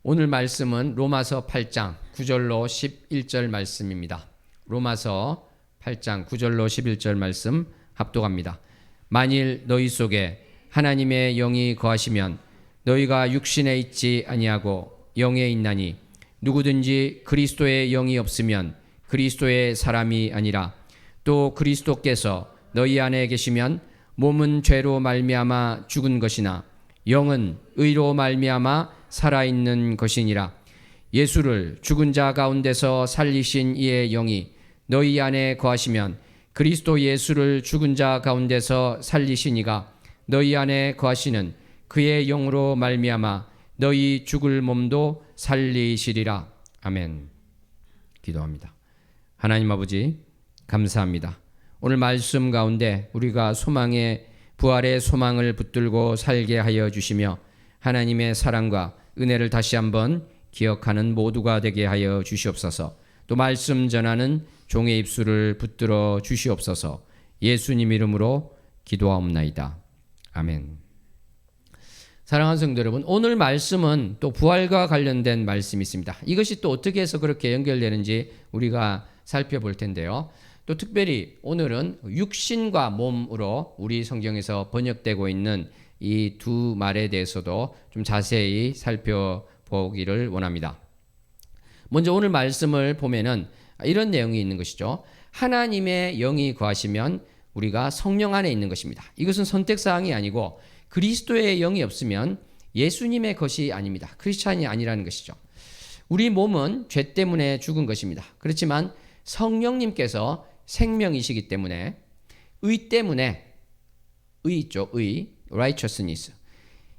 오늘 말씀은 로마서 8장 9절로 11절 말씀입니다. 로마서 8장 9절로 11절 말씀 합독합니다. 만일 너희 속에 하나님의 영이 거하시면 너희가 육신에 있지 아니하고 영에 있나니 누구든지 그리스도의 영이 없으면 그리스도의 사람이 아니라 또 그리스도께서 너희 안에 계시면 몸은 죄로 말미암아 죽은 것이나 영은 의로 말미암아 살아있는 것이니라. 예수를 죽은 자 가운데서 살리신 이의 영이 너희 안에 거하시면 그리스도 예수를 죽은 자 가운데서 살리신 이가 너희 안에 거하시는 그의 영으로 말미암아 너희 죽을 몸도 살리시리라. 아멘. 기도합니다. 하나님 아버지 감사합니다. 오늘 말씀 가운데 우리가 소망의 부활의 소망을 붙들고 살게 하여 주시며 하나님의 사랑과 은혜를 다시 한번 기억하는 모두가 되게 하여 주시옵소서. 또 말씀 전하는 종의 입술을 붙들어 주시옵소서. 예수님 이름으로 기도하옵나이다. 아멘. 사랑하는 성도 여러분, 오늘 말씀은 또 부활과 관련된 말씀이 있습니다. 이것이 또 어떻게 해서 그렇게 연결되는지 우리가 살펴볼 텐데요. 또 특별히 오늘은 육신과 몸으로 우리 성경에서 번역되고 있는 이 두 말에 대해서도 좀 자세히 살펴보기를 원합니다. 먼저 오늘 말씀을 보면은 이런 내용이 있는 것이죠. 하나님의 영이 거하시면 우리가 성령 안에 있는 것입니다. 이것은 선택사항이 아니고 그리스도의 영이 없으면 예수님의 것이 아닙니다. 크리스찬이 아니라는 것이죠. 우리 몸은 죄 때문에 죽은 것입니다. 그렇지만 성령님께서 생명이시기 때문에 의 때문에 의 있죠. 의, righteousness.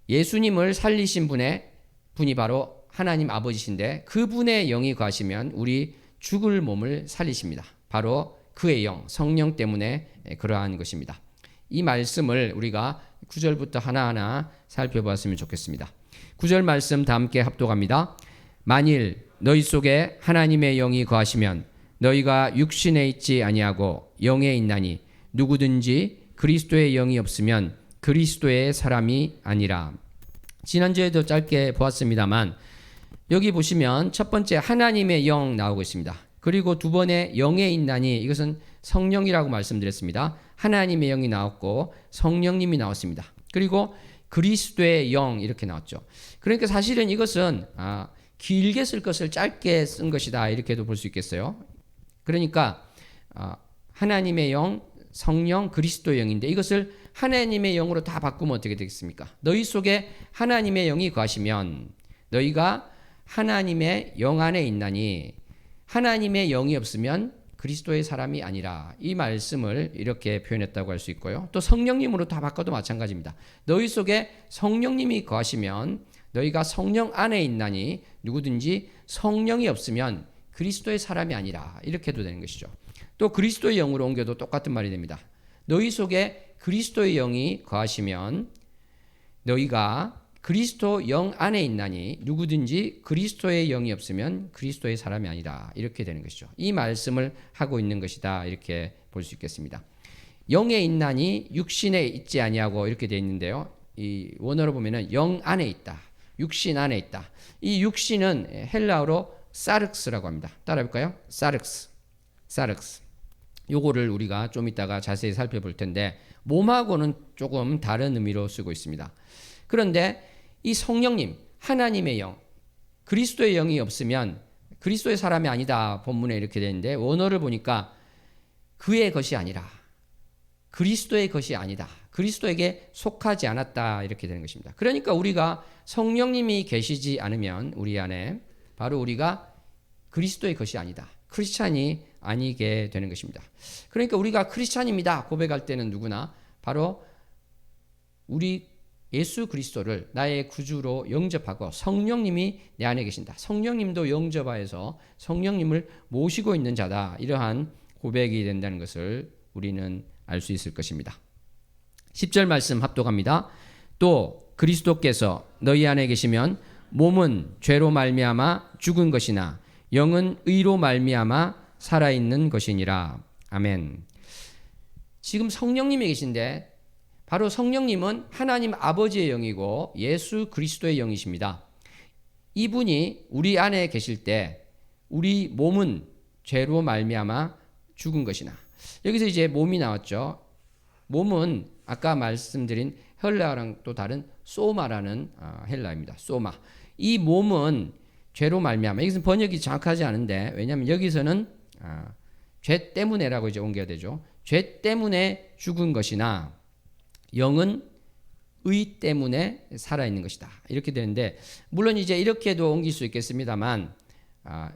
예수님을 살리신 분이 바로 하나님 아버지신데 그분의 영이 거하시면 우리 죽을 몸을 살리십니다. 바로 그의 영, 성령 때문에 그러한 것입니다. 이 말씀을 우리가 9절부터 하나하나 살펴봤으면 좋겠습니다. 9절 말씀 다 함께 합독합니다. 만일 너희 속에 하나님의 영이 거하시면 너희가 육신에 있지 아니하고 영에 있나니 누구든지 그리스도의 영이 없으면 그리스도의 사람이 아니라. 지난주에도 짧게 보았습니다만 여기 보시면 첫 번째 하나님의 영 나오고 있습니다. 그리고 두 번에 영에 있나니 이것은 성령이라고 말씀드렸습니다. 하나님의 영이 나왔고 성령님이 나왔습니다. 그리고 그리스도의 영 이렇게 나왔죠. 그러니까 사실은 이것은 길게 쓸 것을 짧게 쓴 것이다 이렇게도 볼 수 있겠어요. 그러니까 하나님의 영, 성령, 그리스도의 영인데 이것을 하나님의 영으로 다 바꾸면 어떻게 되겠습니까? 너희 속에 하나님의 영이 거하시면 너희가 하나님의 영 안에 있나니 하나님의 영이 없으면 그리스도의 사람이 아니라. 이 말씀을 이렇게 표현했다고 할 수 있고요. 또 성령님으로 다 바꿔도 마찬가지입니다. 너희 속에 성령님이 거하시면 너희가 성령 안에 있나니 누구든지 성령이 없으면 그리스도의 사람이 아니라. 이렇게 해도 되는 것이죠. 또 그리스도의 영으로 옮겨도 똑같은 말이 됩니다. 너희 속에 그리스도의 영이 거하시면 너희가 그리스도 영 안에 있나니 누구든지 그리스도의 영이 없으면 그리스도의 사람이 아니라. 이렇게 되는 것이죠. 이 말씀을 하고 있는 것이다 이렇게 볼 수 있겠습니다. 영에 있나니 육신에 있지 아니하고 이렇게 되어 있는데요. 이 원어로 보면은 영 안에 있다. 육신 안에 있다. 이 육신은 헬라어로 사륵스라고 합니다. 따라해볼까요? 사륵스. 요거를 우리가 좀 이따가 자세히 살펴볼 텐데 몸하고는 조금 다른 의미로 쓰고 있습니다. 그런데 이 성령님, 하나님의 영, 그리스도의 영이 없으면 그리스도의 사람이 아니다 본문에 이렇게 되는데 원어를 보니까 그의 것이 아니라 그리스도의 것이 아니다. 그리스도에게 속하지 않았다 이렇게 되는 것입니다. 그러니까 우리가 성령님이 계시지 않으면 우리 안에 바로 우리가 그리스도의 것이 아니다. 크리스찬이 아니게 되는 것입니다. 그러니까 우리가 크리스찬입니다 고백할 때는 누구나 바로 우리 예수 그리스도를 나의 구주로 영접하고 성령님이 내 안에 계신다. 성령님도 영접하여서 성령님을 모시고 있는 자다. 이러한 고백이 된다는 것을 우리는 알 수 있을 것입니다. 10절 말씀 합독합니다. 또 그리스도께서 너희 안에 계시면 몸은 죄로 말미암아 죽은 것이나 영은 의로 말미암아 살아있는 것이니라. 아멘. 지금 성령님이 계신데 바로 성령님은 하나님 아버지의 영이고 예수 그리스도의 영이십니다. 이분이 우리 안에 계실 때 우리 몸은 죄로 말미암아 죽은 것이나, 여기서 이제 몸이 나왔죠. 몸은 아까 말씀드린 헬라어랑 또 다른 소마라는 헬라입니다. 소마. 이 몸은 죄로 말미암아, 여기서는 번역이 정확하지 않은데, 왜냐하면 여기서는 죄 때문에라고 이제 옮겨야 되죠. 죄 때문에 죽은 것이나 영은 의 때문에 살아있는 것이다. 이렇게 되는데, 물론 이제 이렇게도 옮길 수 있겠습니다만,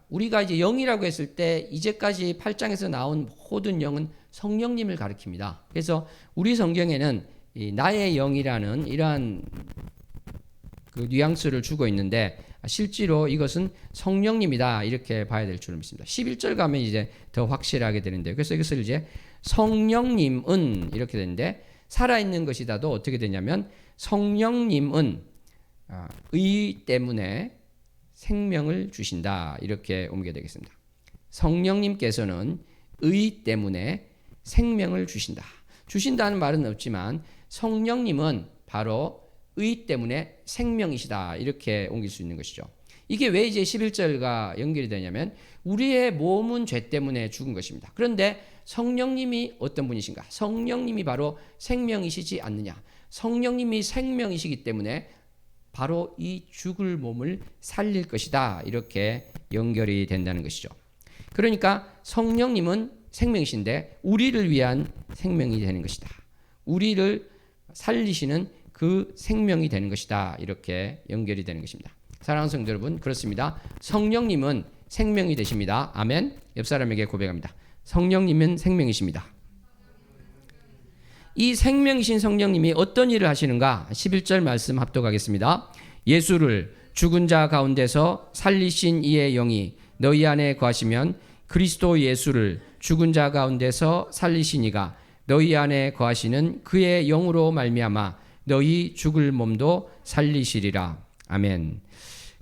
우리가 이제 영이라고 했을 때 이제까지 8장에서 나온 모든 영은 성령님을 가리킵니다. 그래서 우리 성경에는 이 나의 영이라는 이러한 그 뉘앙스를 주고 있는데, 실제로 이것은 성령님이다, 이렇게 봐야 될 줄 믿습니다. 11절 가면 이제 더 확실하게 되는데, 그래서 이것을 이제 성령님은 이렇게 되는데, 살아있는 것이다도 어떻게 되냐면 성령님은 의 때문에 생명을 주신다, 이렇게 옮겨야 되겠습니다. 성령님께서는 의 때문에 생명을 주신다. 주신다는 말은 없지만 성령님은 바로 의 때문에 생명이시다, 이렇게 옮길 수 있는 것이죠. 이게 왜 이제 11절과 연결이 되냐면 우리의 몸은 죄 때문에 죽은 것입니다. 그런데 성령님이 어떤 분이신가? 성령님이 바로 생명이시지 않느냐? 성령님이 생명이시기 때문에 바로 이 죽을 몸을 살릴 것이다, 이렇게 연결이 된다는 것이죠. 그러니까 성령님은 생명이신데 우리를 위한 생명이 되는 것이다. 우리를 살리시는 그 생명이 되는 것이다, 이렇게 연결이 되는 것입니다. 사랑하는 성도 여러분, 그렇습니다. 성령님은 생명이 되십니다. 아멘. 옆 사람에게 고백합니다. 성령님은 생명이십니다. 이 생명이신 성령님이 어떤 일을 하시는가? 11절 말씀 합독하겠습니다. 예수를 죽은 자 가운데서 살리신 이의 영이 너희 안에 거하시면 그리스도 예수를 죽은 자 가운데서 살리신 이가 너희 안에 거하시는 그의 영으로 말미암아 너희 죽을 몸도 살리시리라. 아멘.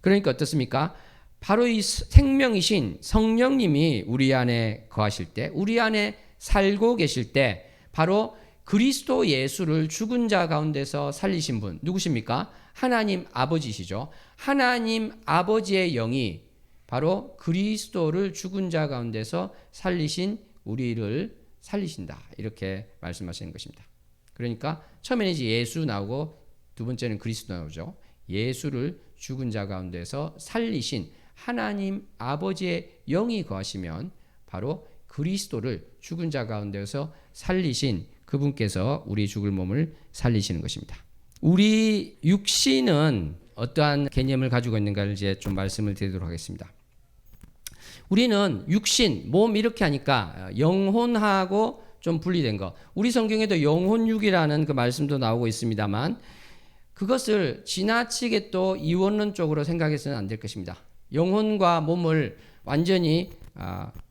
그러니까 어떻습니까? 바로 이 생명이신 성령님이 우리 안에 거하실 때, 우리 안에 살고 계실 때 바로 그리스도 예수를 죽은 자 가운데서 살리신 분 누구십니까? 하나님 아버지시죠. 하나님 아버지의 영이 바로 그리스도를 죽은 자 가운데서 살리신 우리를 살리신다, 이렇게 말씀하시는 것입니다. 그러니까 처음에는 이제 예수 나오고 두 번째는 그리스도 나오죠. 예수를 죽은 자 가운데서 살리신 하나님 아버지의 영이 거하시면 바로 그리스도를 죽은 자 가운데서 살리신 그분께서 우리 죽을 몸을 살리시는 것입니다. 우리 육신은 어떠한 개념을 가지고 있는가를 이제 좀 말씀을 드리도록 하겠습니다. 우리는 육신, 몸 이렇게 하니까 영혼하고 좀 분리된 거. 우리 성경에도 영혼육이라는 그 말씀도 나오고 있습니다만 그것을 지나치게 또 이원론적으로 생각해서는 안 될 것입니다. 영혼과 몸을 완전히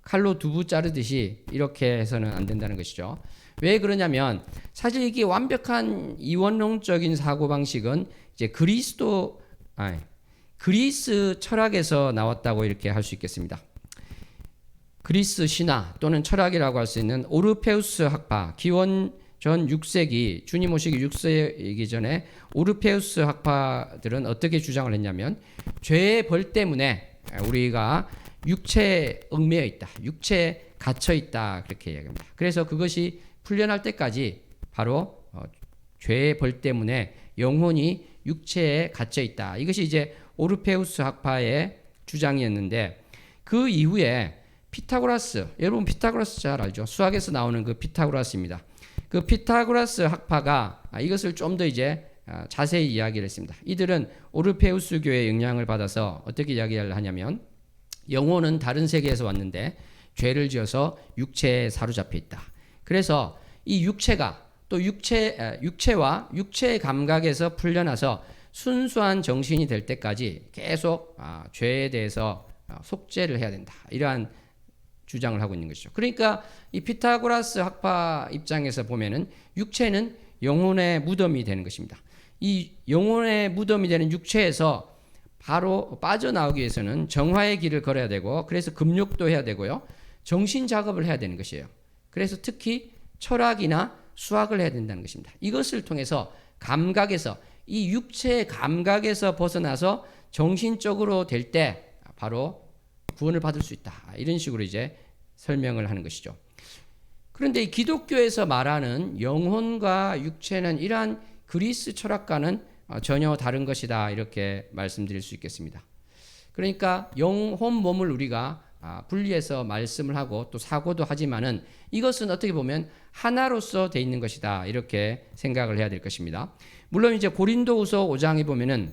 칼로 두부 자르듯이 이렇게 해서는 안 된다는 것이죠. 왜 그러냐면 사실 이게 완벽한 이원론적인 사고방식은 이제 그리스 철학에서 나왔다고 이렇게 할 수 있겠습니다. 그리스 신화 또는 철학이라고 할 수 있는 오르페우스 학파, 기원 전 6세기, 주님 오시기 6세기 전에 오르페우스 학파들은 어떻게 주장을 했냐면 죄의 벌 때문에 우리가 육체에 얽매여 있다, 육체에 갇혀 있다, 그렇게 이야기합니다. 그래서 그것이 풀려날 때까지 바로 죄의 벌 때문에 영혼이 육체에 갇혀 있다. 이것이 이제 오르페우스 학파의 주장이었는데 그 이후에 피타고라스, 여러분 피타고라스 잘 알죠? 수학에서 나오는 그 피타고라스입니다. 그 피타고라스 학파가 이것을 좀 더 이제 자세히 이야기를 했습니다. 이들은 오르페우스교의 영향을 받아서 어떻게 이야기를 하냐면 영혼은 다른 세계에서 왔는데 죄를 지어서 육체에 사로잡혀 있다. 그래서 이 육체가 또 육체와 육체의 감각에서 풀려나서 순수한 정신이 될 때까지 계속 죄에 대해서 속죄를 해야 된다, 이러한 주장을 하고 있는 것이죠. 그러니까 이 피타고라스 학파 입장에서 보면은 육체는 영혼의 무덤이 되는 것입니다. 이 영혼의 무덤이 되는 육체에서 바로 빠져나오기 위해서는 정화의 길을 걸어야 되고, 그래서 금욕도 해야 되고요, 정신 작업을 해야 되는 것이에요. 그래서 특히 철학이나 수학을 해야 된다는 것입니다. 이것을 통해서 감각에서, 이 육체의 감각에서 벗어나서 정신적으로 될 때 바로 구원을 받을 수 있다. 이런 식으로 이제 설명을 하는 것이죠. 그런데 이 기독교에서 말하는 영혼과 육체는 이러한 그리스 철학과는 전혀 다른 것이다. 이렇게 말씀드릴 수 있겠습니다. 그러니까 영혼 몸을 우리가 분리해서 말씀을 하고 또 사고도 하지만은 이것은 어떻게 보면 하나로서 돼 있는 것이다. 이렇게 생각을 해야 될 것입니다. 물론 이제 고린도후서 5장에 보면은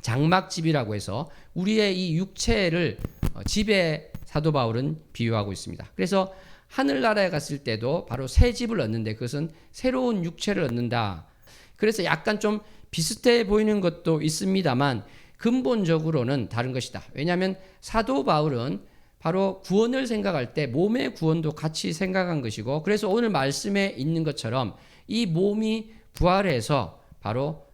장막집이라고 해서 우리의 이 육체를 집에 사도 바울은 비유하고 있습니다. 그래서 하늘나라에 갔을 때도 바로 새 집을 얻는데 그것은 새로운 육체를 얻는다. 그래서 약간 좀 비슷해 보이는 것도 있습니다만 근본적으로는 다른 것이다. 왜냐하면 사도 바울은 바로 구원을 생각할 때 몸의 구원도 같이 생각한 것이고, 그래서 오늘 말씀에 있는 것처럼 이 몸이 부활해서 바로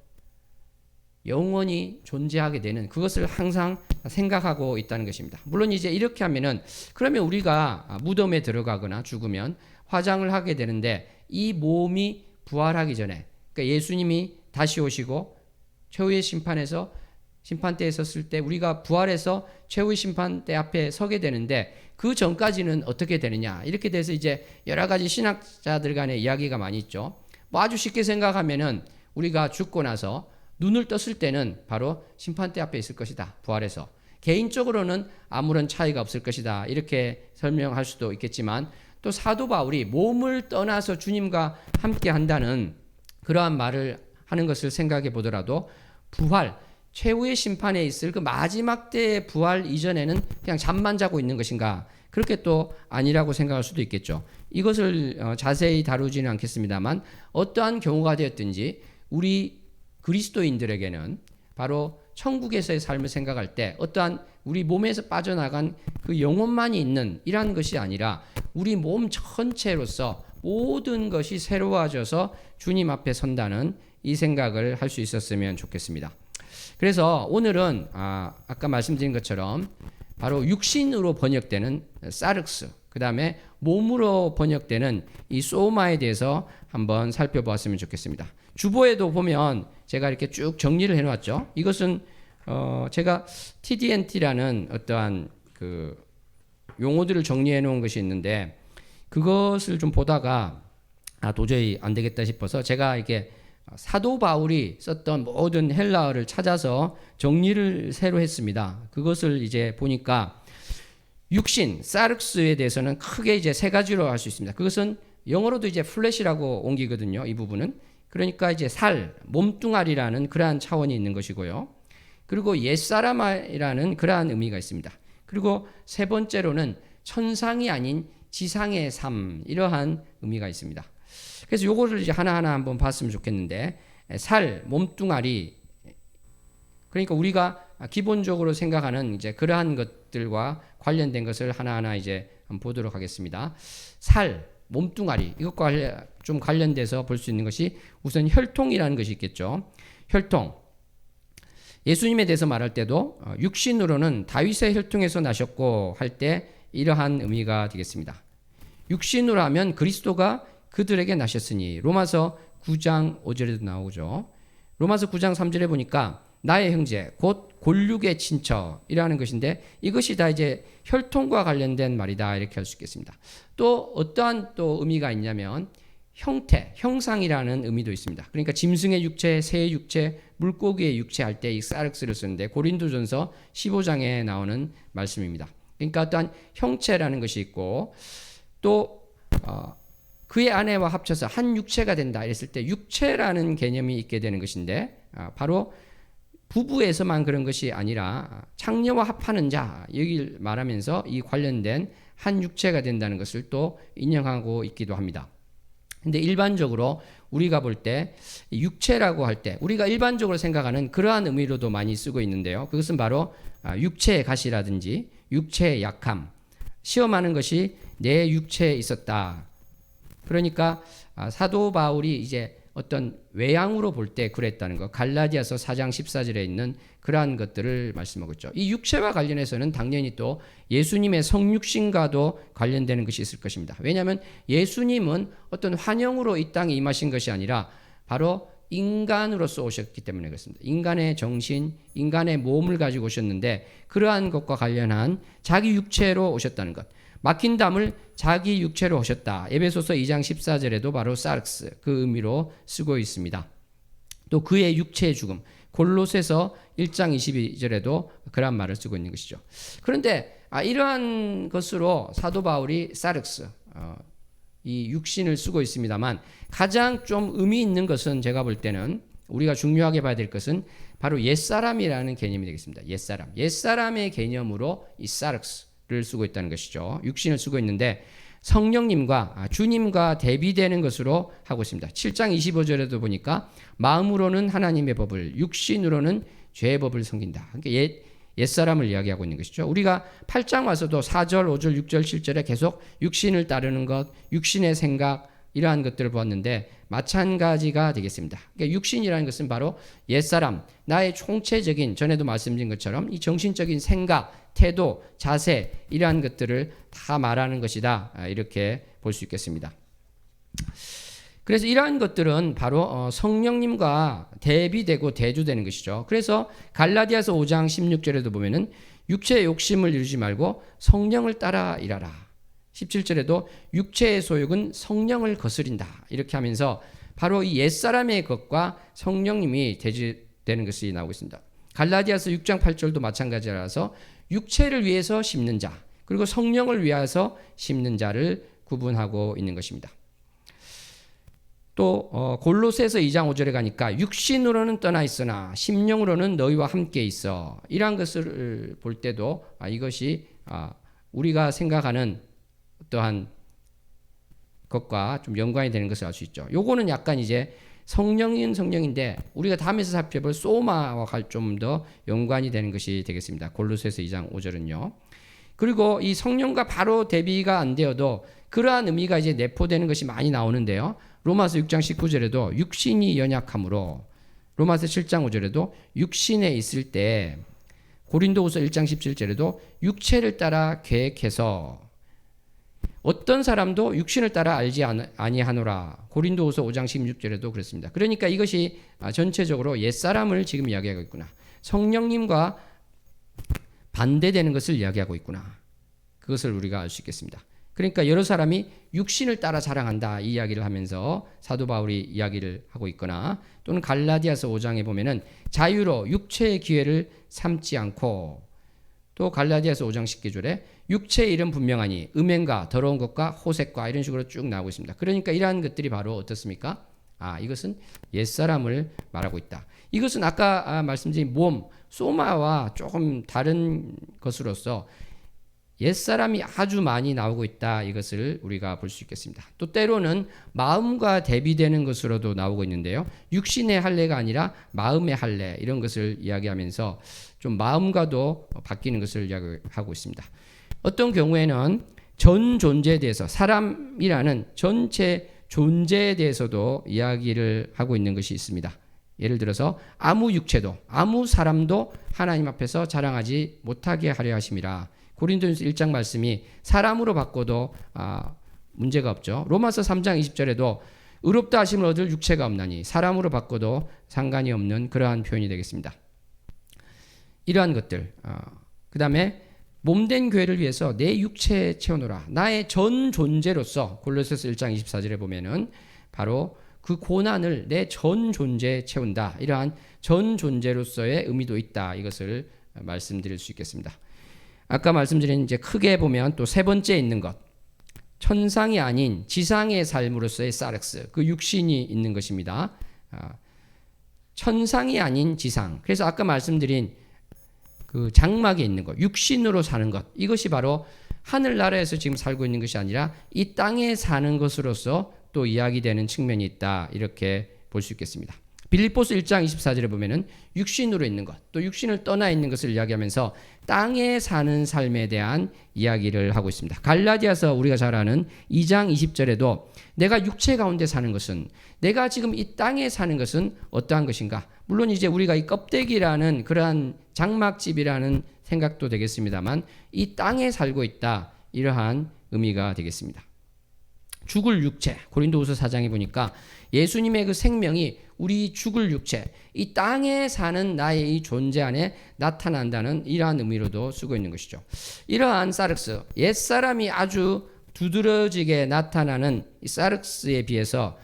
영원히 존재하게 되는 그것을 항상 생각하고 있다는 것입니다. 물론 이제 이렇게 하면은 그러면 우리가 무덤에 들어가거나 죽으면 화장을 하게 되는데 이 몸이 부활하기 전에, 그러니까 예수님이 다시 오시고 최후의 심판에서 심판대에 섰을 때 우리가 부활해서 최후의 심판대 앞에 서게 되는데 그 전까지는 어떻게 되느냐, 이렇게 돼서 이제 여러 가지 신학자들 간의 이야기가 많이 있죠. 뭐 아주 쉽게 생각하면은 우리가 죽고 나서 눈을 떴을 때는 바로 심판대 앞에 있을 것이다. 부활해서. 개인적으로는 아무런 차이가 없을 것이다. 이렇게 설명할 수도 있겠지만 또 사도 바울이 몸을 떠나서 주님과 함께 한다는 그러한 말을 하는 것을 생각해 보더라도 부활, 최후의 심판에 있을 그 마지막 때의 부활 이전에는 그냥 잠만 자고 있는 것인가? 그렇게 또 아니라고 생각할 수도 있겠죠. 이것을 자세히 다루지는 않겠습니다만 어떠한 경우가 되었든지 우리 그리스도인들에게는 바로 천국에서의 삶을 생각할 때 어떠한 우리 몸에서 빠져나간 그 영혼만이 있는 이러한 것이 아니라 우리 몸 전체로서 모든 것이 새로워져서 주님 앞에 선다는 이 생각을 할 수 있었으면 좋겠습니다. 그래서 오늘은 아까 말씀드린 것처럼 바로 육신으로 번역되는 사륵스, 그 다음에 몸으로 번역되는 이 소마에 대해서 한번 살펴보았으면 좋겠습니다. 주보에도 보면 제가 이렇게 쭉 정리를 해놨죠. 이것은 제가 TDNT라는 어떠한 그 용어들을 정리해 놓은 것이 있는데 그것을 좀 보다가 도저히 안 되겠다 싶어서 제가 이렇게 사도 바울이 썼던 모든 헬라어를 찾아서 정리를 새로 했습니다. 그것을 이제 보니까 육신, 사륵스에 대해서는 크게 이제 세 가지로 할 수 있습니다. 그것은 영어로도 이제 플래시라고 옮기거든요. 이 부분은. 그러니까 이제 살, 몸뚱아리라는 그러한 차원이 있는 것이고요. 그리고 옛사람이라는 그러한 의미가 있습니다. 그리고 세 번째로는 천상이 아닌 지상의 삶, 이러한 의미가 있습니다. 그래서 요거를 이제 하나하나 한번 봤으면 좋겠는데, 살, 몸뚱아리, 그러니까 우리가 기본적으로 생각하는 이제 그러한 것들과 관련된 것을 하나하나 이제 한번 보도록 하겠습니다. 살, 몸뚱아리, 이것과 좀 관련돼서 볼 수 있는 것이 우선 혈통이라는 것이 있겠죠. 혈통. 예수님에 대해서 말할 때도 육신으로는 다윗의 혈통에서 나셨고 할 때 이러한 의미가 되겠습니다. 육신으로 하면 그리스도가 그들에게 나셨으니, 로마서 9장 5절에도 나오죠. 로마서 9장 3절에 보니까 나의 형제 곧 골육의 친척이라는 것인데 이것이 다 이제 혈통과 관련된 말이다, 이렇게 할 수 있겠습니다. 또 어떠한 또 의미가 있냐면 형태, 형상이라는 의미도 있습니다. 그러니까 짐승의 육체, 새의 육체, 물고기의 육체 할 때 이 사륵스를 쓰는데 고린도전서 15장에 나오는 말씀입니다. 그러니까 어떠한 형체라는 것이 있고 또 그의 아내와 합쳐서 한 육체가 된다 이랬을 때 육체라는 개념이 있게 되는 것인데 바로 부부에서만 그런 것이 아니라 창녀와 합하는 자, 여기를 말하면서 이 관련된 한 육체가 된다는 것을 또 인용하고 있기도 합니다. 근데 일반적으로 우리가 볼 때 육체라고 할 때 우리가 일반적으로 생각하는 그러한 의미로도 많이 쓰고 있는데요. 그것은 바로 육체의 가시라든지 육체의 약함, 시험하는 것이 내 육체에 있었다. 그러니까 사도 바울이 이제 어떤 외양으로 볼 때 그랬다는 것, 갈라디아서 4장 14절에 있는 그러한 것들을 말씀하고 있죠. 이 육체와 관련해서는 당연히 또 예수님의 성육신과도 관련되는 것이 있을 것입니다. 왜냐하면 예수님은 어떤 환영으로 이 땅에 임하신 것이 아니라 바로 인간으로서 오셨기 때문에 그렇습니다. 인간의 정신, 인간의 몸을 가지고 오셨는데 그러한 것과 관련한 자기 육체로 오셨다는 것. 막힌 담을 자기 육체로 오셨다. 에베소서 2장 14절에도 바로 사르스 그 의미로 쓰고 있습니다. 또 그의 육체의 죽음. 골로새서 1장 22절에도 그런 말을 쓰고 있는 것이죠. 그런데 이러한 것으로 사도 바울이 사르스 이 육신을 쓰고 있습니다만 가장 좀 의미 있는 것은 제가 볼 때는 우리가 중요하게 봐야 될 것은 바로 옛사람이라는 개념이 되겠습니다. 옛사람의 개념으로 이 사르스를 쓰고 있다는 것이죠. 육신을 쓰고 있는데 성령님과 주님과 대비되는 것으로 하고 있습니다. 7장 25절에도 보니까 마음으로는 하나님의 법을 육신으로는 죄의 법을 섬긴다. 그러니까 옛사람을 이야기하고 있는 것이죠. 우리가 8장 와서도 4절, 5절, 6절, 7절에 계속 육신을 따르는 것, 육신의 생각 이러한 것들을 보았는데 마찬가지가 되겠습니다. 그러니까 육신이라는 것은 바로 옛사람, 나의 총체적인 전에도 말씀드린 것처럼 이 정신적인 생각, 태도, 자세 이러한 것들을 다 말하는 것이다. 이렇게 볼 수 있겠습니다. 그래서 이러한 것들은 바로 성령님과 대비되고 대조되는 것이죠. 그래서 갈라디아서 5장 16절에도 보면은 육체의 욕심을 이루지 말고 성령을 따라 일하라. 17절에도 육체의 소욕은 성령을 거스린다. 이렇게 하면서 바로 이 옛사람의 것과 성령님이 대조되는 것이 나오고 있습니다. 갈라디아서 6장 8절도 마찬가지라서 육체를 위해서 심는 자 그리고 성령을 위해서 심는 자를 구분하고 있는 것입니다. 또 골로새서 2장 5절에 가니까 육신으로는 떠나 있으나 심령으로는 너희와 함께 있어. 이러한 것을 볼 때도 이것이 우리가 생각하는 어떠한 것과 좀 연관이 되는 것을 알 수 있죠. 요거는 약간 이제 성령인 성령인데 우리가 다음에서 살펴볼 소마와 좀 더 연관이 되는 것이 되겠습니다. 골로새서 2장 5절은요. 그리고 이 성령과 바로 대비가 안 되어도 그러한 의미가 이제 내포되는 것이 많이 나오는데요. 로마서 6장 19절에도 육신이 연약함으로, 로마서 7장 5절에도 육신에 있을 때, 고린도후서 1장 17절에도 육체를 따라 계획해서 어떤 사람도 육신을 따라 알지 아니하노라. 고린도후서 5장 16절에도 그렇습니다. 그러니까 이것이 전체적으로 옛사람을 지금 이야기하고 있구나. 성령님과 반대되는 것을 이야기하고 있구나. 그것을 우리가 알 수 있겠습니다. 그러니까 여러 사람이 육신을 따라 자랑한다 이 이야기를 하면서 사도 바울이 이야기를 하고 있거나 또는 갈라디아서 5장에 보면은 자유로 육체의 기회를 삼지 않고 또 갈라디아서 5장 10절에 육체의 일은 분명하니 음행과 더러운 것과 호색과 이런 식으로 쭉 나오고 있습니다. 그러니까 이러한 것들이 바로 어떻습니까? 이것은 옛사람을 말하고 있다. 이것은 아까 말씀드린 몸, 소마와 조금 다른 것으로서 옛사람이 아주 많이 나오고 있다. 이것을 우리가 볼 수 있겠습니다. 또 때로는 마음과 대비되는 것으로도 나오고 있는데요. 육신의 할례가 아니라 마음의 할례 이런 것을 이야기하면서 좀 마음과도 바뀌는 것을 이야기하고 있습니다. 어떤 경우에는 전 존재에 대해서 사람이라는 전체 존재에 대해서도 이야기를 하고 있는 것이 있습니다. 예를 들어서 아무 육체도 아무 사람도 하나님 앞에서 자랑하지 못하게 하려 하심이라. 고린도전서 1장 말씀이 사람으로 바꿔도 문제가 없죠. 로마서 3장 20절에도 의롭다 하심을 얻을 육체가 없나니 사람으로 바꿔도 상관이 없는 그러한 표현이 되겠습니다. 이러한 것들 그 다음에 몸된 교회를 위해서 내 육체에 채워놓으라. 나의 전 존재로서 골로새서 1장 24절에 보면은 바로 그 고난을 내 전 존재에 채운다. 이러한 전 존재로서의 의미도 있다. 이것을 말씀드릴 수 있겠습니다. 아까 말씀드린 이제 크게 보면 또 세 번째 있는 것, 천상이 아닌 지상의 삶으로서의 사르스, 그 육신이 있는 것입니다. 천상이 아닌 지상. 그래서 아까 말씀드린 그 장막에 있는 것, 육신으로 사는 것, 이것이 바로 하늘나라에서 지금 살고 있는 것이 아니라 이 땅에 사는 것으로서 또 이야기되는 측면이 있다. 이렇게 볼 수 있겠습니다. 빌립보서 1장 24절에 보면은 육신으로 있는 것, 또 육신을 떠나 있는 것을 이야기하면서 땅에 사는 삶에 대한 이야기를 하고 있습니다. 갈라디아서 우리가 잘 아는 2장 20절에도 내가 육체 가운데 사는 것은, 내가 지금 이 땅에 사는 것은 어떠한 것인가? 물론 이제 우리가 이 껍데기라는 그러한 장막집이라는 생각도 되겠습니다만 이 땅에 살고 있다. 이러한 의미가 되겠습니다. 죽을 육체, 고린도후서 4장에 보니까 예수님의 그 생명이 우리 죽을 육체, 이 땅에 사는 나의 이 존재 안에 나타난다는 이러한 의미로도 쓰고 있는 것이죠. 이러한 사륵스, 옛사람이 아주 두드러지게 나타나는 이 사륵스에 비해서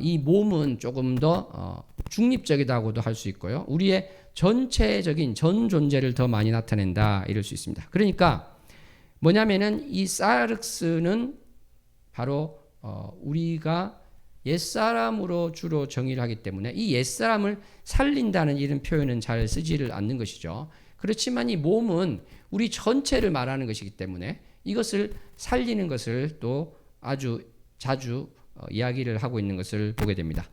이 몸은 조금 더 중립적이다고도 할 수 있고요. 우리의 전체적인 전 존재를 더 많이 나타낸다 이럴 수 있습니다. 그러니까 뭐냐면은 이 사륵스는 바로 우리가 옛사람으로 주로 정의를 하기 때문에 이 옛사람을 살린다는 이런 표현은 잘 쓰지를 않는 것이죠. 그렇지만 이 몸은 우리 전체를 말하는 것이기 때문에 이것을 살리는 것을 또 아주 자주 이야기를 하고 있는 것을 보게 됩니다.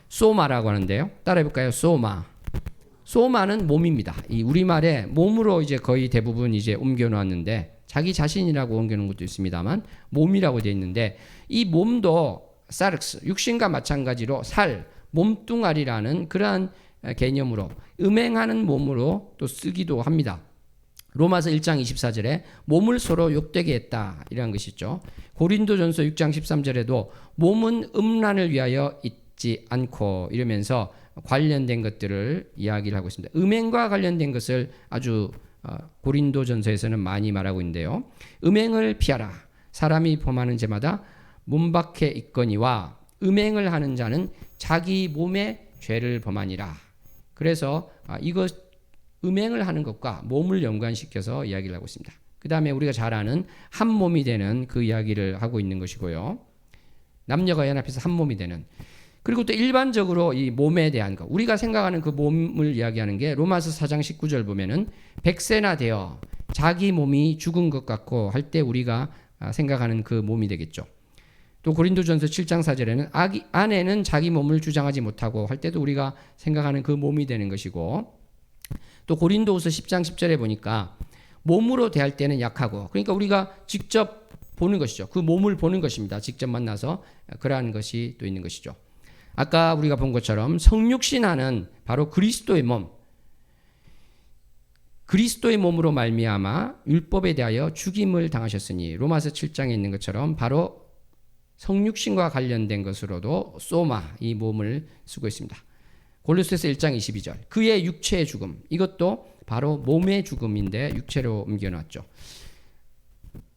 소마라고 하는데요. 따라해볼까요? 소마. 소마는 몸입니다. 이 우리말에 몸으로 이제 거의 대부분 이제 옮겨놓았는데 자기 자신이라고 옮겨놓은 것도 있습니다만 몸이라고 되어 있는데 이 몸도 사륵스, 육신과 마찬가지로 살, 몸뚱아리라는 그러한 개념으로 음행하는 몸으로 또 쓰기도 합니다. 로마서 1장 24절에 몸을 서로 욕되게 했다 이런 것이죠. 고린도전서 6장 13절에도 몸은 음란을 위하여 있지 않고 이러면서 관련된 것들을 이야기를 하고 있습니다. 음행과 관련된 것을 아주 고린도전서에서는 많이 말하고 있는데요. 음행을 피하라. 사람이 범하는 죄마다 문 밖에 있거니와 음행을 하는 자는 자기 몸에 죄를 범하니라. 그래서 이것 음행을 하는 것과 몸을 연관시켜서 이야기를 하고 있습니다. 그 다음에 우리가 잘 아는 한 몸이 되는 그 이야기를 하고 있는 것이고요. 남녀가 연합해서 한 몸이 되는. 그리고 또 일반적으로 이 몸에 대한 것, 우리가 생각하는 그 몸을 이야기하는 게 로마서 4장 19절 보면은 백세나 되어 자기 몸이 죽은 것 같고 할 때 우리가 생각하는 그 몸이 되겠죠. 또 고린도전서 7장 4절에는 아내는 자기 몸을 주장하지 못하고 할 때도 우리가 생각하는 그 몸이 되는 것이고, 또 고린도후서 10장 10절에 보니까 몸으로 대할 때는 약하고, 그러니까 우리가 직접 보는 것이죠. 그 몸을 보는 것입니다. 직접 만나서 그러한 것이 또 있는 것이죠. 아까 우리가 본 것처럼 성육신하는 바로 그리스도의 몸, 그리스도의 몸으로 말미암아 율법에 대하여 죽임을 당하셨으니 로마서 7장에 있는 것처럼 바로 성육신과 관련된 것으로도 소마, 이 몸을 쓰고 있습니다. 골로새서 1장 22절 그의 육체의 죽음, 이것도 바로 몸의 죽음인데 육체로 옮겨놨죠.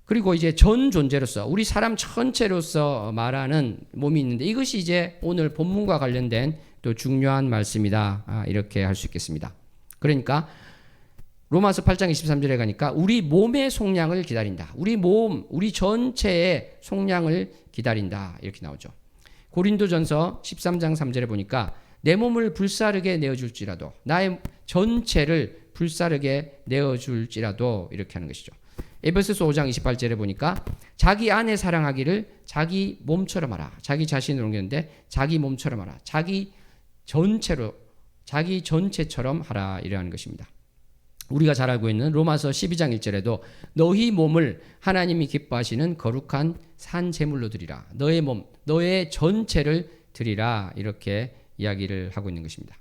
그리고 이제 전 존재로서 우리 사람 전체로서 말하는 몸이 있는데 이것이 이제 오늘 본문과 관련된 또 중요한 말씀이다, 이렇게 할 수 있겠습니다. 그러니까 로마서 8장 23절에 가니까 우리 몸의 속량을 기다린다. 우리 몸, 우리 전체의 속량을 기다린다, 이렇게 나오죠. 고린도전서 13장 3절에 보니까 내 몸을 불사르게 내어줄지라도, 나의 전체를 불사르게 내어줄지라도, 이렇게 하는 것이죠. 에베소서 5장 28절에 보니까 자기 아내 사랑하기를 자기 몸처럼 하라. 자기 자신을 옮겼는데 자기 몸처럼 하라. 자기 전체로, 자기 전체처럼 하라, 이러한 것입니다. 우리가 잘 알고 있는 로마서 12장 1절에도 너희 몸을 하나님이 기뻐하시는 거룩한 산 제물로 드리라. 너의 몸, 너의 전체를 드리라, 이렇게 이야기를 하고 있는 것입니다.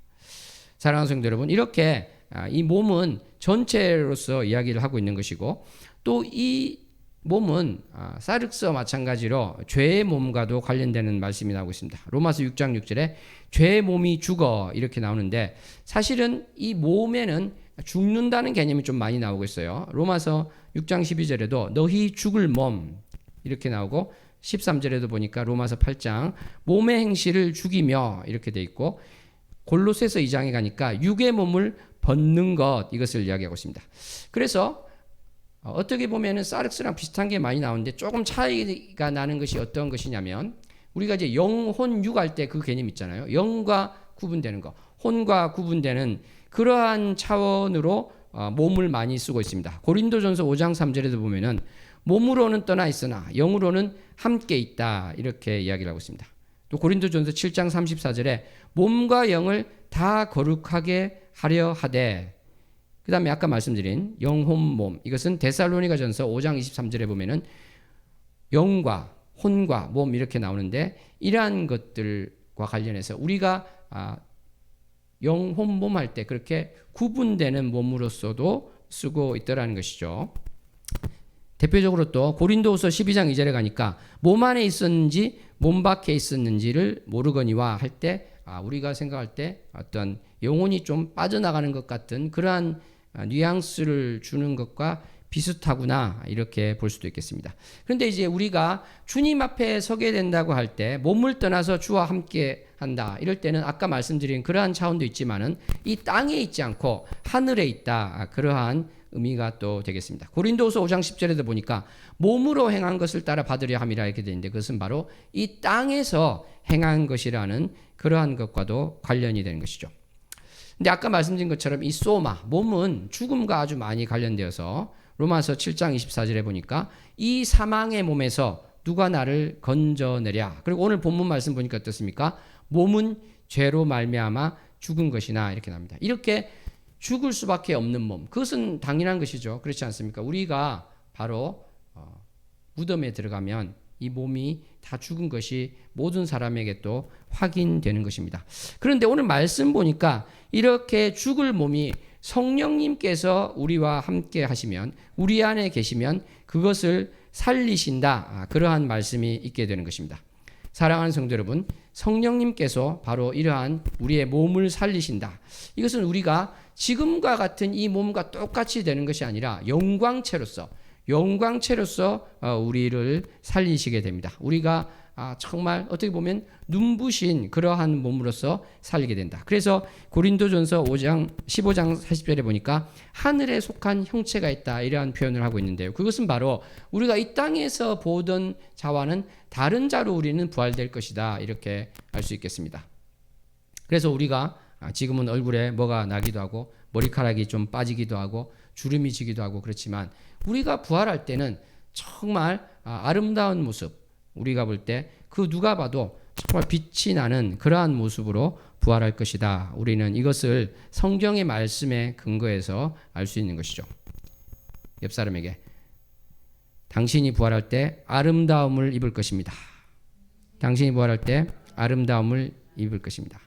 사랑하는 성도 여러분, 이렇게 이 몸은 전체로서 이야기를 하고 있는 것이고, 또 이 몸은 사륵스와 마찬가지로 죄의 몸과도 관련되는 말씀이 나오고 있습니다. 로마서 6장 6절에 죄의 몸이 죽어, 이렇게 나오는데 사실은 이 몸에는 죽는다는 개념이 좀 많이 나오고 있어요. 로마서 6장 12절에도 너희 죽을 몸, 이렇게 나오고 13절에도 보니까 로마서 8장 몸의 행실을 죽이며, 이렇게 돼 있고 골로새서 2장에 가니까 육의 몸을 벗는 것, 이것을 이야기하고 있습니다. 그래서 어떻게 보면은 사륵스랑 비슷한 게 많이 나오는데 조금 차이가 나는 것이 어떤 것이냐면, 우리가 이제 영혼 육 할 때 그 개념 있잖아요. 영과 구분되는 거, 혼과 구분되는 그러한 차원으로 몸을 많이 쓰고 있습니다. 고린도전서 5장 3절에도 보면은 몸으로는 떠나 있으나 영으로는 함께 있다, 이렇게 이야기를 하고 있습니다. 또 고린도전서 7장 34절에 몸과 영을 다 거룩하게 하려 하되, 그 다음에 아까 말씀드린 영혼 몸, 이것은 데살로니가전서 5장 23절에 보면은 영과 혼과 몸, 이렇게 나오는데 이러한 것들과 관련해서 우리가 영혼 몸 할 때 그렇게 구분되는 몸으로서도 쓰고 있더라는 것이죠. 대표적으로 또 고린도후서 12장 2절에 가니까 몸 안에 있었는지 몸 밖에 있었는지를 모르거니와 할 때 우리가 생각할 때 어떤 영혼이 좀 빠져나가는 것 같은 그러한 뉘앙스를 주는 것과 비슷하구나 이렇게 볼 수도 있겠습니다. 그런데 이제 우리가 주님 앞에 서게 된다고 할 때 몸을 떠나서 주와 함께 한다 이럴 때는 아까 말씀드린 그러한 차원도 있지만은 이 땅에 있지 않고 하늘에 있다 그러한 의미가 또 되겠습니다. 고린도후서 5장 10절에도 보니까 몸으로 행한 것을 따라 받으려 함이라 이렇게 되는데 그것은 바로 이 땅에서 행한 것이라는 그러한 것과도 관련이 되는 것이죠. 근데 아까 말씀드린 것처럼 이 소마 몸은 죽음과 아주 많이 관련되어서 로마서 7장 24절에 보니까 이 사망의 몸에서 누가 나를 건져내랴. 그리고 오늘 본문 말씀 보니까 어떻습니까? 몸은 죄로 말미암아 죽은 것이나 이렇게 나옵니다. 이렇게 죽을 수밖에 없는 몸. 그것은 당연한 것이죠. 그렇지 않습니까? 우리가 바로 무덤에 들어가면 이 몸이 다 죽은 것이 모든 사람에게 또 확인되는 것입니다. 그런데 오늘 말씀 보니까 이렇게 죽을 몸이 성령님께서 우리와 함께 하시면 우리 안에 계시면 그것을 살리신다. 그러한 말씀이 있게 되는 것입니다. 사랑하는 성도 여러분, 성령님께서 바로 이러한 우리의 몸을 살리신다. 이것은 우리가 지금과 같은 이 몸과 똑같이 되는 것이 아니라 영광체로서 우리를 살리시게 됩니다. 우리가 정말 어떻게 보면 눈부신 그러한 몸으로서 살게 된다. 그래서 고린도전서 15장 40절에 보니까 하늘에 속한 형체가 있다 이러한 표현을 하고 있는데요. 그것은 바로 우리가 이 땅에서 보던 자와는 다른 자로 우리는 부활될 것이다 이렇게 알 수 있겠습니다. 그래서 우리가 지금은 얼굴에 뭐가 나기도 하고 머리카락이 좀 빠지기도 하고 주름이 지기도 하고 그렇지만 우리가 부활할 때는 정말 아름다운 모습 우리가 볼 때 그 누가 봐도 정말 빛이 나는 그러한 모습으로 부활할 것이다. 우리는 이것을 성경의 말씀에 근거해서 알 수 있는 것이죠. 옆 사람에게 당신이 부활할 때 아름다움을 입을 것입니다. 당신이 부활할 때 아름다움을 입을 것입니다.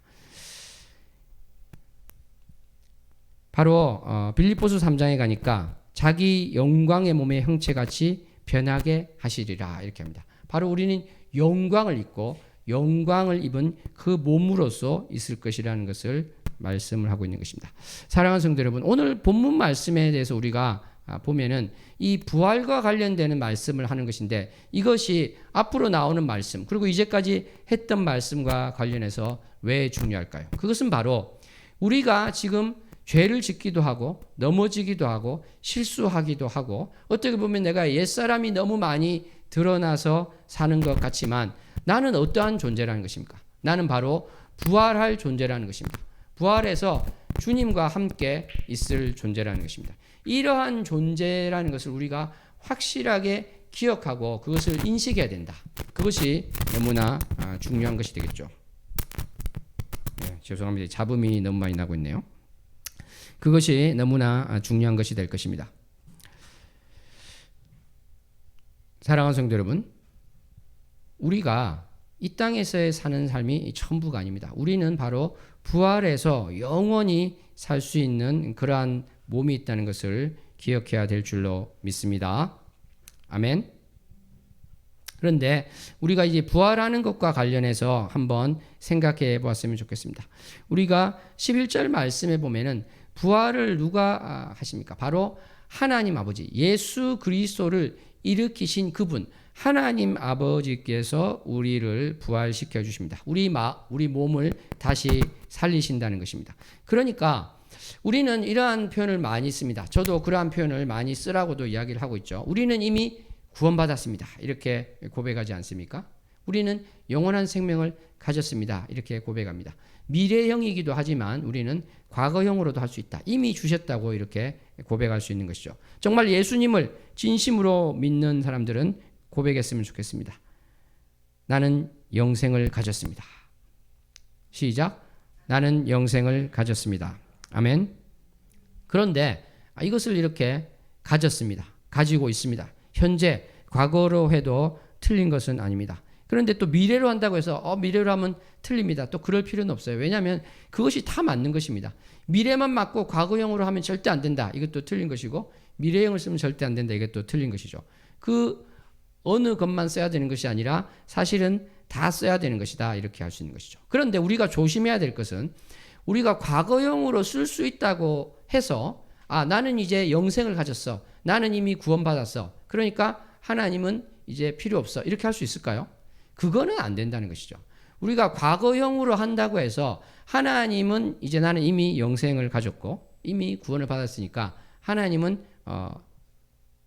바로 빌립보서 3장에 가니까 자기 영광의 몸의 형체같이 변하게 하시리라 이렇게 합니다. 바로 우리는 영광을 입고 영광을 입은 그 몸으로서 있을 것이라는 것을 말씀을 하고 있는 것입니다. 사랑하는 성도 여러분, 오늘 본문 말씀에 대해서 우리가 보면은 이 부활과 관련되는 말씀을 하는 것인데 이것이 앞으로 나오는 말씀 그리고 이제까지 했던 말씀과 관련해서 왜 중요할까요? 그것은 바로 우리가 지금 죄를 짓기도 하고 넘어지기도 하고 실수하기도 하고 어떻게 보면 내가 옛사람이 너무 많이 드러나서 사는 것 같지만 나는 어떠한 존재라는 것입니까? 나는 바로 부활할 존재라는 것입니다. 부활해서 주님과 함께 있을 존재라는 것입니다. 이러한 존재라는 것을 우리가 확실하게 기억하고 그것을 인식해야 된다. 그것이 너무나 중요한 것이 되겠죠. 네, 죄송합니다. 잡음이 너무 많이 나고 있네요. 그것이 너무나 중요한 것이 될 것입니다. 사랑하는 성도 여러분, 우리가 이 땅에서의 사는 삶이 전부가 아닙니다. 우리는 바로 부활해서 영원히 살 수 있는 그러한 몸이 있다는 것을 기억해야 될 줄로 믿습니다. 아멘. 그런데 우리가 이제 부활하는 것과 관련해서 한번 생각해 보았으면 좋겠습니다. 우리가 11절 말씀에 보면은 부활을 누가 하십니까? 바로 하나님 아버지 예수 그리스도를 일으키신 그분 하나님 아버지께서 우리를 부활시켜 주십니다. 우리 몸을 다시 살리신다는 것입니다. 그러니까 우리는 이러한 표현을 많이 씁니다. 저도 그러한 표현을 많이 쓰라고도 이야기를 하고 있죠. 우리는 이미 구원받았습니다. 이렇게 고백하지 않습니까? 우리는 영원한 생명을 가졌습니다. 이렇게 고백합니다. 미래형이기도 하지만 우리는 과거형으로도 할 수 있다. 이미 주셨다고 이렇게 고백할 수 있는 것이죠. 정말 예수님을 진심으로 믿는 사람들은 고백했으면 좋겠습니다. 나는 영생을 가졌습니다. 시작. 나는 영생을 가졌습니다. 아멘. 그런데 이것을 이렇게 가졌습니다. 가지고 있습니다. 현재, 과거로 해도 틀린 것은 아닙니다. 그런데 또 미래로 한다고 해서 미래로 하면 틀립니다. 또 그럴 필요는 없어요. 왜냐하면 그것이 다 맞는 것입니다. 미래만 맞고 과거형으로 하면 절대 안 된다. 이것도 틀린 것이고 미래형을 쓰면 절대 안 된다. 이게 또 틀린 것이죠. 그 어느 것만 써야 되는 것이 아니라 사실은 다 써야 되는 것이다. 이렇게 할 수 있는 것이죠. 그런데 우리가 조심해야 될 것은 우리가 과거형으로 쓸 수 있다고 해서 나는 이제 영생을 가졌어. 나는 이미 구원받았어. 그러니까 하나님은 이제 필요 없어. 이렇게 할 수 있을까요? 그거는 안 된다는 것이죠. 우리가 과거형으로 한다고 해서 하나님은 이제 나는 이미 영생을 가졌고 이미 구원을 받았으니까 하나님은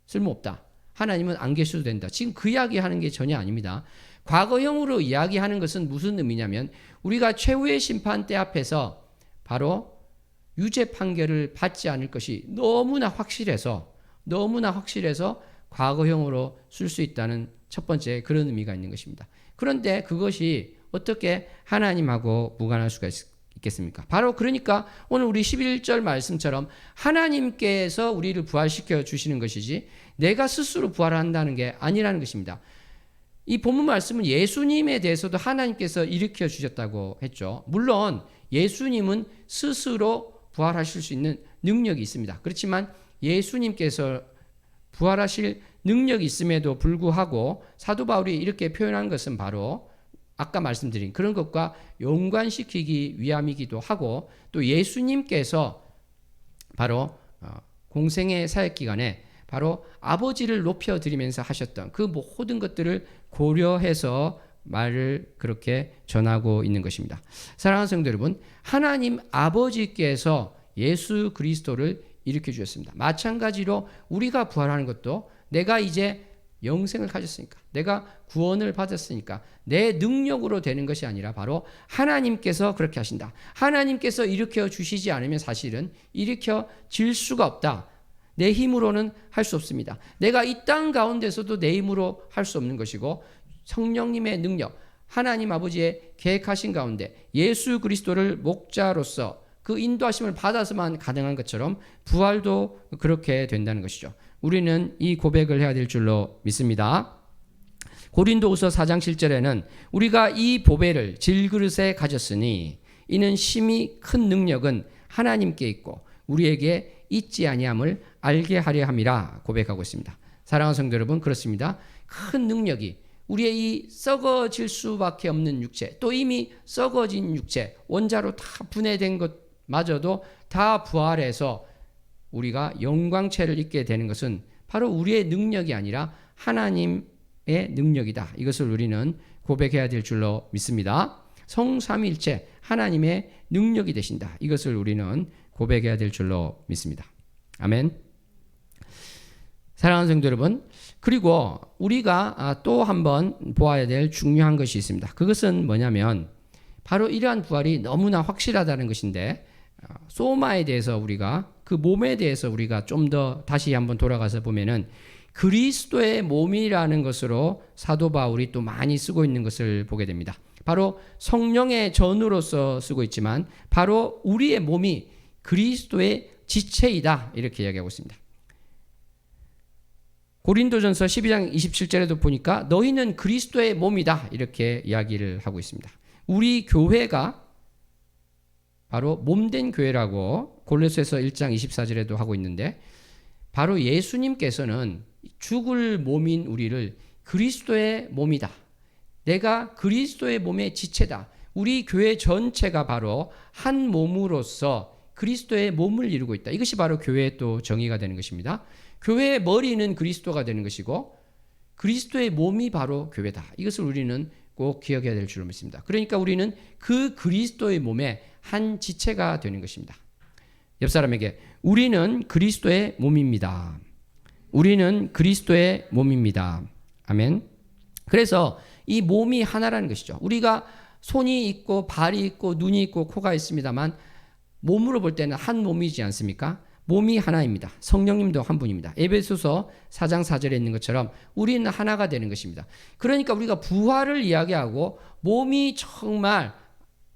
쓸모없다. 하나님은 안 계셔도 된다. 지금 그 이야기하는 게 전혀 아닙니다. 과거형으로 이야기하는 것은 무슨 의미냐면 우리가 최후의 심판대 앞에서 바로 유죄 판결을 받지 않을 것이 너무나 확실해서 과거형으로 쓸 수 있다는 첫 번째 그런 의미가 있는 것입니다. 그런데 그것이 어떻게 하나님하고 무관할 수가 있겠습니까? 바로 그러니까 오늘 우리 11절 말씀처럼 하나님께서 우리를 부활시켜 주시는 것이지 내가 스스로 부활한다는 게 아니라는 것입니다. 이 본문 말씀은 예수님에 대해서도 하나님께서 일으켜 주셨다고 했죠. 물론 예수님은 스스로 부활하실 수 있는 능력이 있습니다. 그렇지만 예수님께서 부활하실 능력이 있음에도 불구하고 사도 바울이 이렇게 표현한 것은 바로 아까 말씀드린 그런 것과 연관시키기 위함이기도 하고 또 예수님께서 바로 공생의 사역 기간에 바로 아버지를 높여드리면서 하셨던 그 모든 것들을 고려해서 말을 그렇게 전하고 있는 것입니다. 사랑하는 성도 여러분, 하나님 아버지께서 예수 그리스도를 일으켜 주셨습니다. 마찬가지로 우리가 부활하는 것도 내가 이제 영생을 가졌으니까, 내가 구원을 받았으니까 내 능력으로 되는 것이 아니라 바로 하나님께서 그렇게 하신다. 하나님께서 일으켜 주시지 않으면 사실은 일으켜 질 수가 없다. 내 힘으로는 할 수 없습니다. 내가 이 땅 가운데서도 내 힘으로 할 수 없는 것이고 성령님의 능력, 하나님 아버지의 계획하신 가운데 예수 그리스도를 목자로서 그 인도하심을 받아서만 가능한 것처럼 부활도 그렇게 된다는 것이죠. 우리는 이 고백을 해야 될 줄로 믿습니다. 고린도후서 4장 7절에는 우리가 이 보배를 질그릇에 가졌으니 이는 심히 큰 능력은 하나님께 있고 우리에게 있지 아니함을 알게 하려 함이라 고백하고 있습니다. 사랑하는 성도 여러분, 그렇습니다. 큰 능력이 우리의 이 썩어질 수밖에 없는 육체, 또 이미 썩어진 육체, 원자로 다 분해된 것마저도 다 부활해서 우리가 영광체를 입게 되는 것은 바로 우리의 능력이 아니라 하나님의 능력이다. 이것을 우리는 고백해야 될 줄로 믿습니다. 성삼위일체 하나님의 능력이 되신다. 이것을 우리는 고백해야 될 줄로 믿습니다. 아멘. 사랑하는 성도 여러분, 그리고 우리가 또 한번 보아야 될 중요한 것이 있습니다. 그것은 뭐냐면 바로 이러한 부활이 너무나 확실하다는 것인데 소마에 대해서 우리가 그 몸에 대해서 우리가 좀 더 다시 한번 돌아가서 보면은 그리스도의 몸이라는 것으로 사도 바울이 또 많이 쓰고 있는 것을 보게 됩니다. 바로 성령의 전으로서 쓰고 있지만 바로 우리의 몸이 그리스도의 지체이다 이렇게 이야기하고 있습니다. 고린도전서 12장 27절에도 보니까 너희는 그리스도의 몸이다 이렇게 이야기를 하고 있습니다. 우리 교회가 바로 몸된 교회라고 골로새서 1장 24절에도 하고 있는데 바로 예수님께서는 죽을 몸인 우리를 그리스도의 몸이다. 내가 그리스도의 몸의 지체다. 우리 교회 전체가 바로 한 몸으로서 그리스도의 몸을 이루고 있다. 이것이 바로 교회의 또 정의가 되는 것입니다. 교회의 머리는 그리스도가 되는 것이고 그리스도의 몸이 바로 교회다. 이것을 우리는 꼭 기억해야 될 줄로 믿습니다. 그러니까 우리는 그 그리스도의 몸의 한 지체가 되는 것입니다. 옆 사람에게 우리는 그리스도의 몸입니다. 우리는 그리스도의 몸입니다. 아멘. 그래서 이 몸이 하나라는 것이죠. 우리가 손이 있고 발이 있고 눈이 있고 코가 있습니다만 몸으로 볼 때는 한 몸이지 않습니까? 몸이 하나입니다. 성령님도 한 분입니다. 에베소서 4장 4절에 있는 것처럼 우리는 하나가 되는 것입니다. 그러니까 우리가 부활을 이야기하고 몸이 정말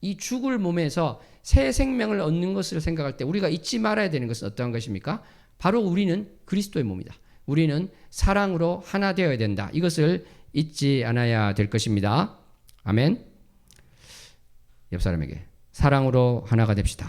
이 죽을 몸에서 새 생명을 얻는 것을 생각할 때 우리가 잊지 말아야 되는 것은 어떠한 것입니까? 바로 우리는 그리스도의 몸이다. 우리는 사랑으로 하나 되어야 된다. 이것을 잊지 않아야 될 것입니다. 아멘. 옆 사람에게 사랑으로 하나가 됩시다.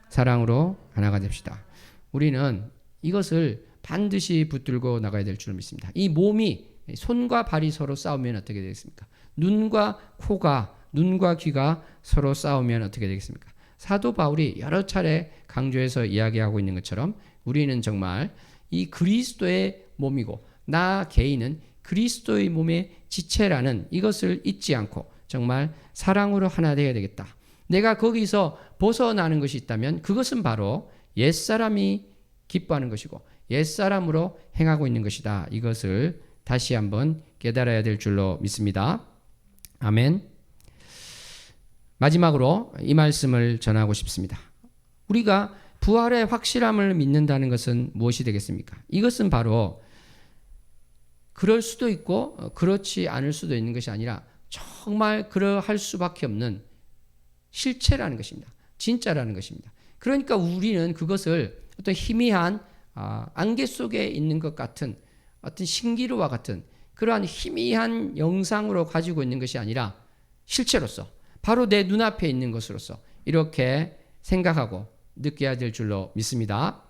사랑으로 하나가 됩시다. 우리는 이것을 반드시 붙들고 나가야 될 줄 믿습니다. 이 몸이 손과 발이 서로 싸우면 어떻게 되겠습니까? 눈과 코가, 눈과 귀가 서로 싸우면 어떻게 되겠습니까? 사도 바울이 여러 차례 강조해서 이야기하고 있는 것처럼 우리는 정말 이 그리스도의 몸이고 나 개인은 그리스도의 몸의 지체라는 이것을 잊지 않고 정말 사랑으로 하나 되어야 되겠다. 내가 거기서 벗어나는 것이 있다면 그것은 바로 옛사람이 기뻐하는 것이고 옛사람으로 행하고 있는 것이다. 이것을 다시 한번 깨달아야 될 줄로 믿습니다. 아멘. 마지막으로 이 말씀을 전하고 싶습니다. 우리가 부활의 확실함을 믿는다는 것은 무엇이 되겠습니까? 이것은 바로 그럴 수도 있고 그렇지 않을 수도 있는 것이 아니라 정말 그러할 수밖에 없는 실체라는 것입니다. 진짜라는 것입니다. 그러니까 우리는 그것을 어떤 희미한 안개 속에 있는 것 같은 어떤 신기루와 같은 그러한 희미한 영상으로 가지고 있는 것이 아니라 실체로서 바로 내 눈앞에 있는 것으로서 이렇게 생각하고 느껴야 될 줄로 믿습니다.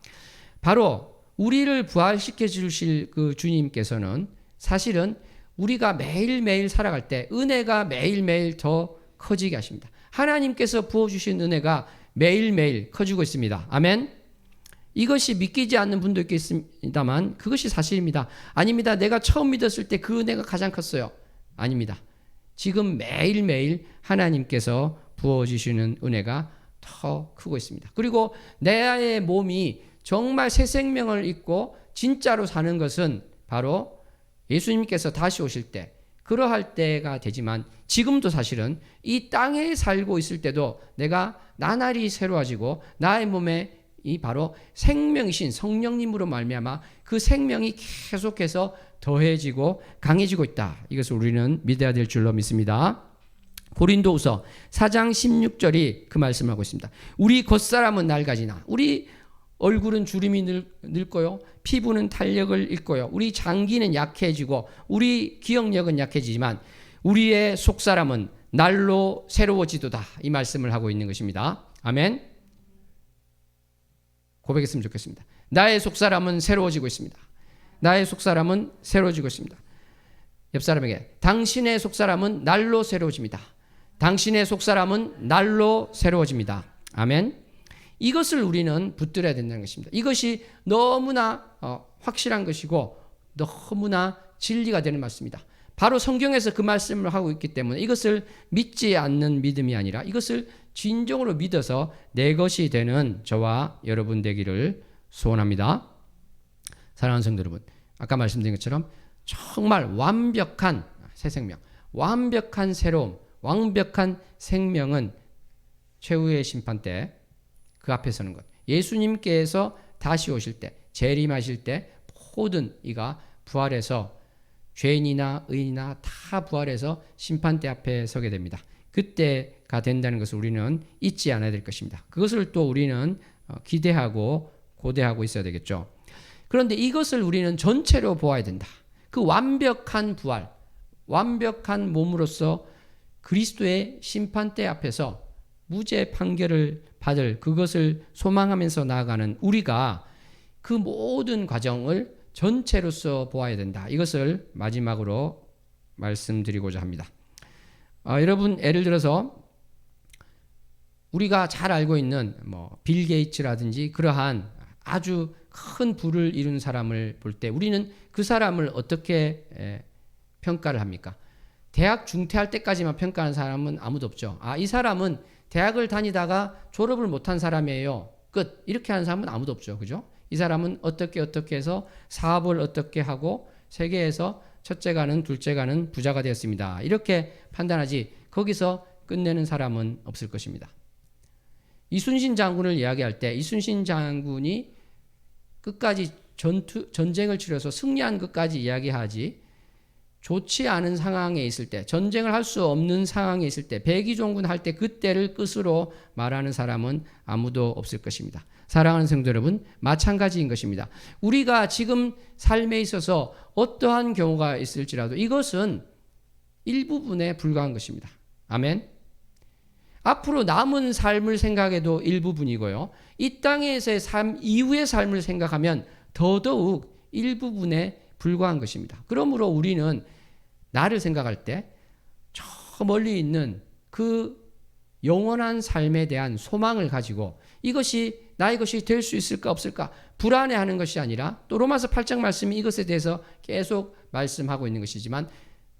바로 우리를 부활시켜 주실 그 주님께서는 사실은 우리가 매일매일 살아갈 때 은혜가 매일매일 더 커지게 하십니다. 하나님께서 부어주신 은혜가 매일매일 커지고 있습니다. 아멘. 이것이 믿기지 않는 분도 있겠습니다만 그것이 사실입니다. 아닙니다. 내가 처음 믿었을 때 그 은혜가 가장 컸어요. 아닙니다. 지금 매일매일 하나님께서 부어주시는 은혜가 더 크고 있습니다. 그리고 내 몸이 정말 새 생명을 입고 진짜로 사는 것은 바로 예수님께서 다시 오실 때 그러할 때가 되지만 지금도 사실은 이 땅에 살고 있을 때도 내가 나날이 새로워지고 나의 몸에 이 바로 생명이신 성령님으로 말미암아 그 생명이 계속해서 더해지고 강해지고 있다. 이것을 우리는 믿어야 될 줄로 믿습니다. 고린도후서 4장 16절이 그 말씀을 하고 있습니다. 우리 겉사람은 낡아지나 우리 얼굴은 주름이 늙고요. 피부는 탄력을 잃고요. 우리 장기는 약해지고 우리 기억력은 약해지지만 우리의 속사람은 날로 새로워지도다. 이 말씀을 하고 있는 것입니다. 아멘. 고백했으면 좋겠습니다. 나의 속사람은 새로워지고 있습니다. 나의 속사람은 새로워지고 있습니다. 옆 사람에게 당신의 속사람은 날로 새로워집니다. 당신의 속사람은 날로 새로워집니다. 아멘. 이것을 우리는 붙들어야 된다는 것입니다. 이것이 너무나 확실한 것이고 너무나 진리가 되는 말씀입니다. 바로 성경에서 그 말씀을 하고 있기 때문에 이것을 믿지 않는 믿음이 아니라 이것을 진정으로 믿어서 내 것이 되는 저와 여러분 되기를 소원합니다. 사랑하는 성도 여러분, 아까 말씀드린 것처럼 정말 완벽한 새 생명, 완벽한 새로움, 완벽한 생명은 최후의 심판 때 그 앞에 서는 것. 예수님께서 다시 오실 때, 재림하실 때 모든 이가 부활해서 죄인이나 의인이나 다 부활해서 심판대 앞에 서게 됩니다. 그때가 된다는 것을 우리는 잊지 않아야 될 것입니다. 그것을 또 우리는 기대하고 고대하고 있어야 되겠죠. 그런데 이것을 우리는 전체로 보아야 된다. 그 완벽한 부활, 완벽한 몸으로서 그리스도의 심판대 앞에서 무죄 판결을 받을 그것을 소망하면서 나아가는 우리가 그 모든 과정을 전체로서 보아야 된다. 이것을 마지막으로 말씀드리고자 합니다. 여러분 예를 들어서 우리가 잘 알고 있는 빌 게이츠라든지 그러한 아주 큰 부를 이룬 사람을 볼 때 우리는 그 사람을 어떻게 평가를 합니까? 대학 중퇴할 때까지만 평가하는 사람은 아무도 없죠. 이 사람은 대학을 다니다가 졸업을 못한 사람이에요. 끝. 이렇게 하는 사람은 아무도 없죠. 그죠? 이 사람은 어떻게 해서 사업을 어떻게 하고 세계에서 첫째가는 둘째가는 부자가 되었습니다. 이렇게 판단하지 거기서 끝내는 사람은 없을 것입니다. 이순신 장군을 이야기할 때 이순신 장군이 끝까지 전쟁을 치러서 승리한 것까지 이야기하지 좋지 않은 상황에 있을 때 전쟁을 할 수 없는 상황에 있을 때 백의종군 할 때 그때를 끝으로 말하는 사람은 아무도 없을 것입니다. 사랑하는 성도 여러분, 마찬가지인 것입니다. 우리가 지금 삶에 있어서 어떠한 경우가 있을지라도 이것은 일부분에 불과한 것입니다. 아멘. 앞으로 남은 삶을 생각해도 일부분이고요. 이 땅에서의 삶 이후의 삶을 생각하면 더더욱 일부분에 불과한 것입니다. 그러므로 우리는 나를 생각할 때 저 멀리 있는 그 영원한 삶에 대한 소망을 가지고 이것이 나의 것이 될 수 있을까 없을까 불안해하는 것이 아니라, 또 로마서 8장 말씀이 이것에 대해서 계속 말씀하고 있는 것이지만,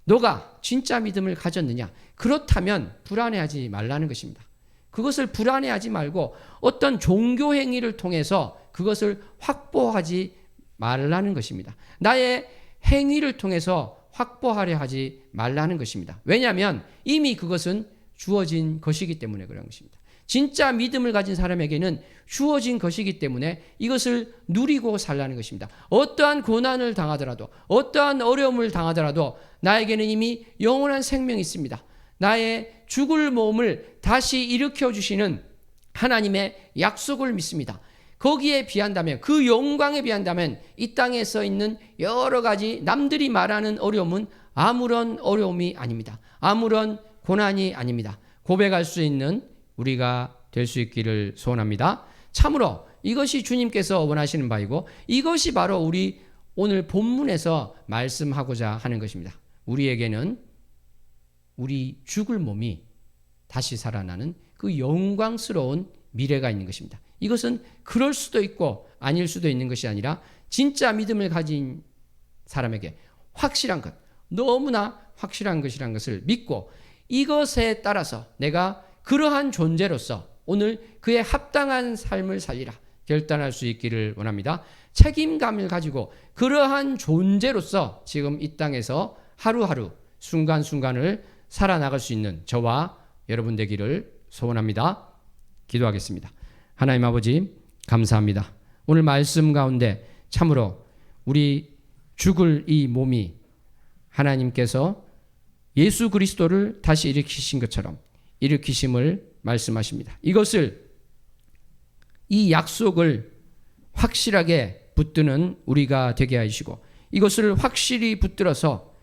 너가 진짜 믿음을 가졌느냐? 그렇다면 불안해하지 말라는 것입니다. 그것을 불안해하지 말고 어떤 종교 행위를 통해서 그것을 확보하지 말라는 것입니다. 나의 행위를 통해서 확보하려 하지 말라는 것입니다. 왜냐하면 이미 그것은 주어진 것이기 때문에 그런 것입니다. 진짜 믿음을 가진 사람에게는 주어진 것이기 때문에 이것을 누리고 살라는 것입니다. 어떠한 고난을 당하더라도, 어떠한 어려움을 당하더라도 나에게는 이미 영원한 생명이 있습니다. 나의 죽을 몸을 다시 일으켜 주시는 하나님의 약속을 믿습니다. 거기에 비한다면, 그 영광에 비한다면 이 땅에 써 있는 여러 가지 남들이 말하는 어려움은 아무런 어려움이 아닙니다. 아무런 고난이 아닙니다. 고백할 수 있는 우리가 될 수 있기를 소원합니다. 참으로 이것이 주님께서 원하시는 바이고, 이것이 바로 우리 오늘 본문에서 말씀하고자 하는 것입니다. 우리에게는 우리 죽을 몸이 다시 살아나는 그 영광스러운 미래가 있는 것입니다. 이것은 그럴 수도 있고 아닐 수도 있는 것이 아니라 진짜 믿음을 가진 사람에게 확실한 것, 너무나 확실한 것이라는 것을 믿고, 이것에 따라서 내가 그러한 존재로서 오늘 그에 합당한 삶을 살리라 결단할 수 있기를 원합니다. 책임감을 가지고 그러한 존재로서 지금 이 땅에서 하루하루 순간순간을 살아나갈 수 있는 저와 여러분 되기를 소원합니다. 기도하겠습니다. 하나님 아버지, 감사합니다. 오늘 말씀 가운데 참으로 우리 죽을 이 몸이 하나님께서 예수 그리스도를 다시 일으키신 것처럼 일으키심을 말씀하십니다. 이것을, 이 약속을 확실하게 붙드는 우리가 되게 하시고, 이것을 확실히 붙들어서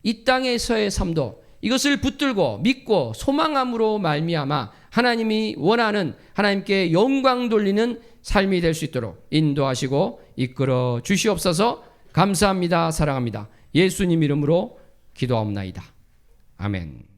이 땅에서의 삶도 이것을 붙들고 믿고 소망함으로 말미암아 하나님이 원하는, 하나님께 영광 돌리는 삶이 될 수 있도록 인도하시고 이끌어 주시옵소서. 감사합니다. 사랑합니다. 예수님 이름으로 기도하옵나이다. 아멘.